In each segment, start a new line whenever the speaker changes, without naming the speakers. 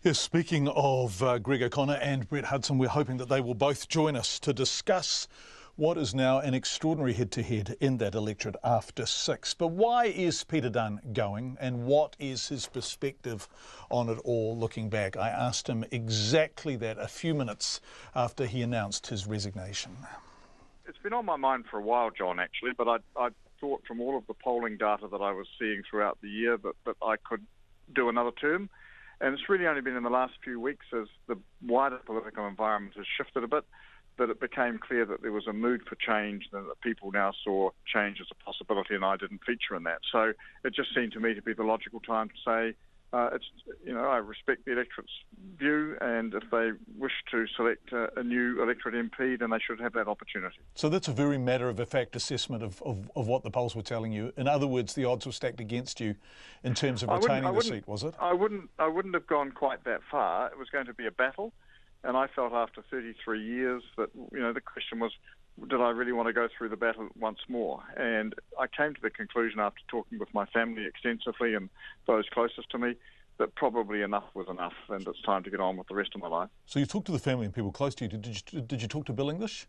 Yes, speaking of Greg O'Connor and Brett Hudson, we're hoping that they will both join us to discuss what is now an extraordinary head-to-head in that electorate after 6. But why is Peter Dunne going, and what is his perspective on it all looking back? I asked him exactly that a few minutes after he announced his resignation.
It's been on my mind for a while, John, actually, but I thought from all of the polling data that I was seeing throughout the year that I could do another term. And it's really only been in the last few weeks, as the wider political environment has shifted a bit, that it became clear that there was a mood for change, and that people now saw change as a possibility, and I didn't feature in that. So it just seemed to me to be the logical time to say, I respect the electorate's view, and if they wish to select a new electorate MP, then they should have that opportunity.
So that's a very matter-of-fact assessment of what the polls were telling you. In other words, the odds were stacked against you in terms of retaining the seat, was it?
I wouldn't have gone quite that far. It was going to be a battle, and I felt after 33 years that, the question was, did I really want to go through the battle once more? And I came to the conclusion after talking with my family extensively and those closest to me that probably enough was enough, and it's time to get on with the rest of my life.
So you talked to the family and people close to you. Did you talk to Bill English?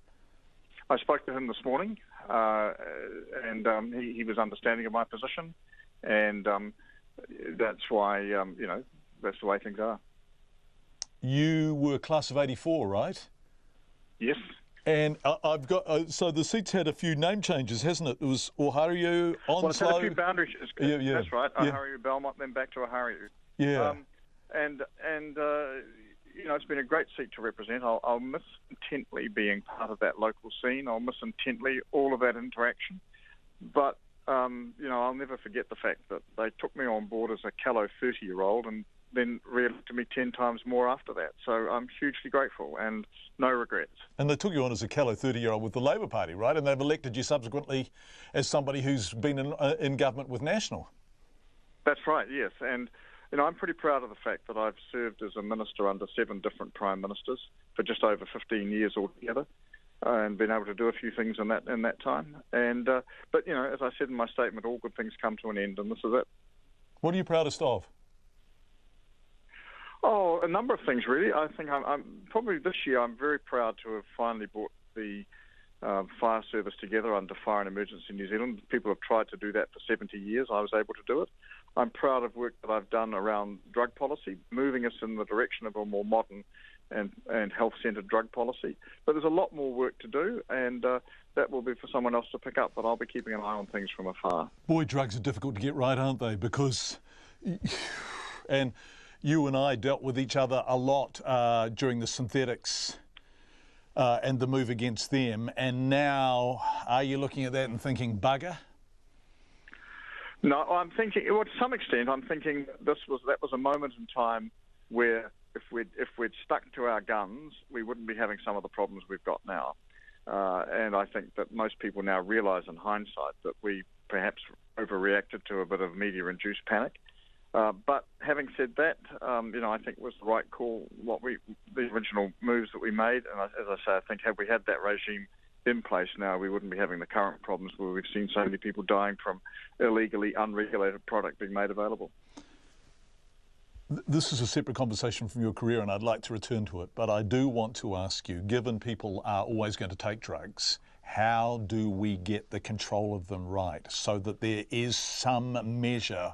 I spoke to him this morning, and he was understanding of my position, and that's why, that's the way things are.
You were class of 84, right?
Yes.
And I've got, so the seat's had a few name changes, hasn't it? It was Ohariu, Onslow.
Well, it's had a few boundaries.
Yeah.
That's right.
Yeah.
Ohariu, Belmont, then back to Ohariu.
Yeah.
It's been a great seat to represent. I'll miss intently being part of that local scene. I'll miss intently all of that interaction. But, I'll never forget the fact that they took me on board as a callow 30-year-old and then re-elected me 10 times more after that. So I'm hugely grateful and no regrets. And
they took you on as a callow 30-year-old with the Labour Party, right? And they've elected you subsequently as somebody who's been in government with National.
That's right, yes. And, I'm pretty proud of the fact that I've served as a minister under 7 different prime ministers for just over 15 years altogether, and been able to do a few things in that time. And but, as I said in my statement, all good things come to an end, and this is it. What
are you proudest of?
Oh, a number of things, really. I think I'm probably this year I'm very proud to have finally brought the fire service together under Fire and Emergency New Zealand. People have tried to do that for 70 years. I was able to do it. I'm proud of work that I've done around drug policy, moving us in the direction of a more modern and health-centred drug policy. But there's a lot more work to do, and that will be for someone else to pick up, but I'll be keeping an eye on things from afar.
Boy, drugs are difficult to get right, aren't they? Because... and you and I dealt with each other a lot during the synthetics and the move against them. And now, are you looking at that and thinking, bugger?
No, I'm thinking, well, to some extent, I'm thinking that was a moment in time where if we'd stuck to our guns, we wouldn't be having some of the problems we've got now. And I think that most people now realise in hindsight that we perhaps overreacted to a bit of media-induced panic. But having said that, I think it was the right call, the original moves that we made. And as I say, I think had we had that regime in place now, we wouldn't be having the current problems where we've seen so many people dying from illegally unregulated product being made available.
This is a separate conversation from your career, and I'd like to return to it. But I do want to ask you, given people are always going to take drugs, how do we get the control of them right so that there is some measure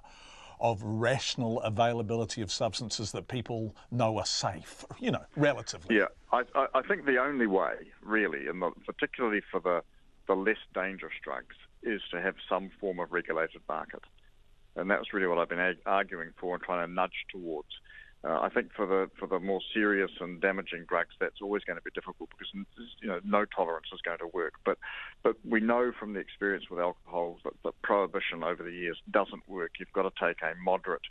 of rational availability of substances that people know are safe, relatively?
Yeah, I think the only way, really, and particularly for the less dangerous drugs, is to have some form of regulated market. And that's really what I've been arguing for and trying to nudge towards. I think for the more serious and damaging drugs, that's always going to be difficult because no tolerance is going to work. But we know from the experience with alcohol that prohibition over the years doesn't work. You've got to take a moderate,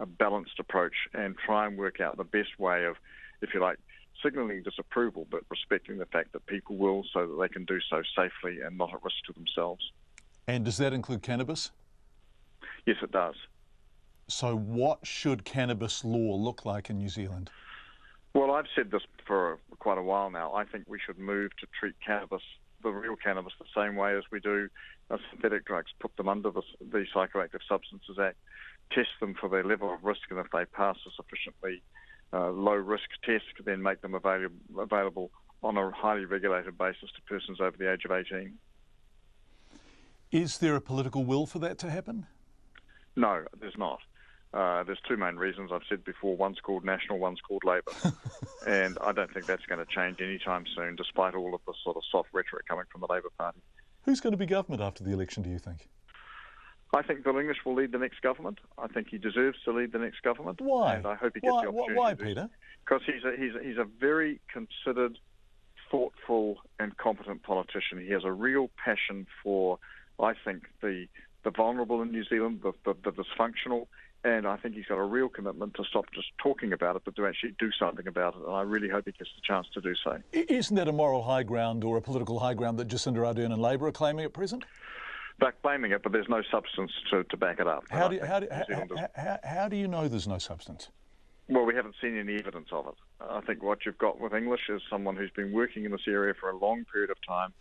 a balanced approach and try and work out the best way of, if you like, signalling disapproval, but respecting the fact that people will, so that they can do so safely and not at risk to themselves.
And does that include cannabis?
Yes, it does.
So what should cannabis law look like in New Zealand?
Well, I've said this for quite a while now. I think we should move to treat cannabis, the real cannabis, the same way as we do synthetic drugs, put them under the Psychoactive Substances Act, test them for their level of risk, and if they pass a sufficiently low-risk test, then make them available on a highly regulated basis to persons over the age of 18.
Is there a political will for that to happen?
No, there's not. There's two main reasons. I've said before, one's called National, one's called Labour. And I don't think that's going to change anytime soon, despite all of the sort of soft rhetoric coming from the Labour Party.
Who's going to be government after the election, do you think?
I think Bill English will lead the next government. I think he deserves to lead the next government.
Why?
And I hope he gets the opportunity.
Why, Peter?
Because he's a very considered, thoughtful and competent politician. He has a real passion for, I think, the vulnerable in New Zealand, the dysfunctional, and I think he's got a real commitment to stop just talking about it, but to actually do something about it. And I really hope he gets the chance to do so.
Isn't that a moral high ground or a political high ground that Jacinda Ardern and Labour are claiming at present?
They're claiming it, but there's no substance to back it up.
How do you know there's no substance?
Well, we haven't seen any evidence of it. I think what you've got with English is someone who's been working in this area for a long period of time.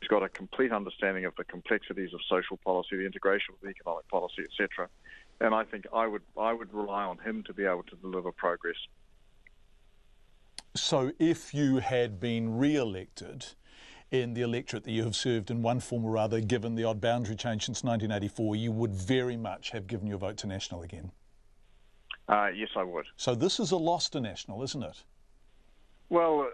He's got a complete understanding of the complexities of social policy, the integration with economic policy, etc. And I think I would rely on him to be able to deliver progress.
So if you had been re-elected in the electorate that you have served in one form or other, given the odd boundary change since 1984, you would very much have given your vote to National again?
Yes, I would.
So this is a loss to National, isn't it?
Well,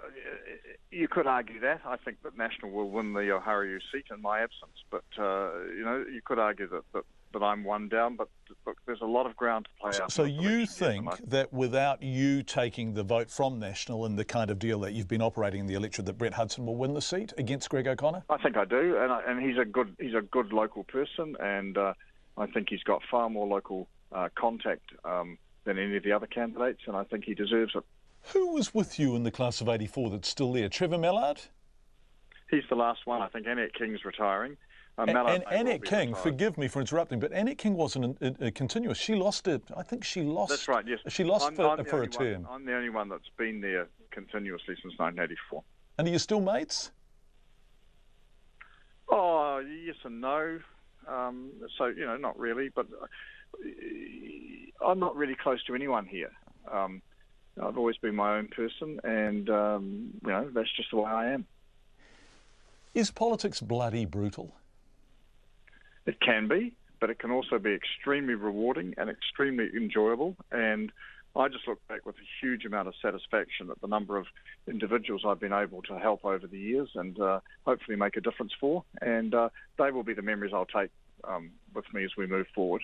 you could argue that. I think that National will win the Ohariu seat in my absence. But, you could argue that I'm one down. But look, there's a lot of ground to play out.
So you think that without you taking the vote from National and the kind of deal that you've been operating in the electorate, that Brett Hudson will win the seat against Greg O'Connor?
I think I do. And he's a good local person. And I think he's got far more local contact than any of the other candidates. And I think he deserves it.
Who was with you in the class of 84 that's still there? Trevor Mallard?
He's the last one. I think Annette King's retiring.
And Annette King, forgive me for interrupting, but Annette King wasn't continuous. She lost it. I think she lost.
That's right, yes.
She lost for a term.
I'm the only one that's been there continuously since 1984.
And are you still mates?
Oh, yes and no. So, not really, but I'm not really close to anyone here. I've always been my own person, and, that's just the way I am.
Is politics bloody brutal?
It can be, but it can also be extremely rewarding and extremely enjoyable. And I just look back with a huge amount of satisfaction at the number of individuals I've been able to help over the years and hopefully make a difference for. And they will be the memories I'll take with me as we move forward.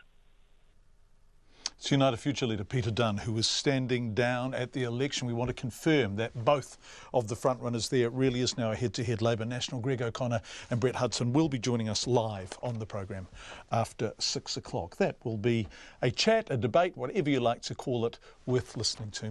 It's United Future leader Peter Dunne, who is standing down at the election. We want to confirm that both of the front-runners there, it really is now a head-to-head. Labour National, Greg O'Connor and Brett Hudson will be joining us live on the program after 6 o'clock. That will be a chat, a debate, whatever you like to call it, worth listening to.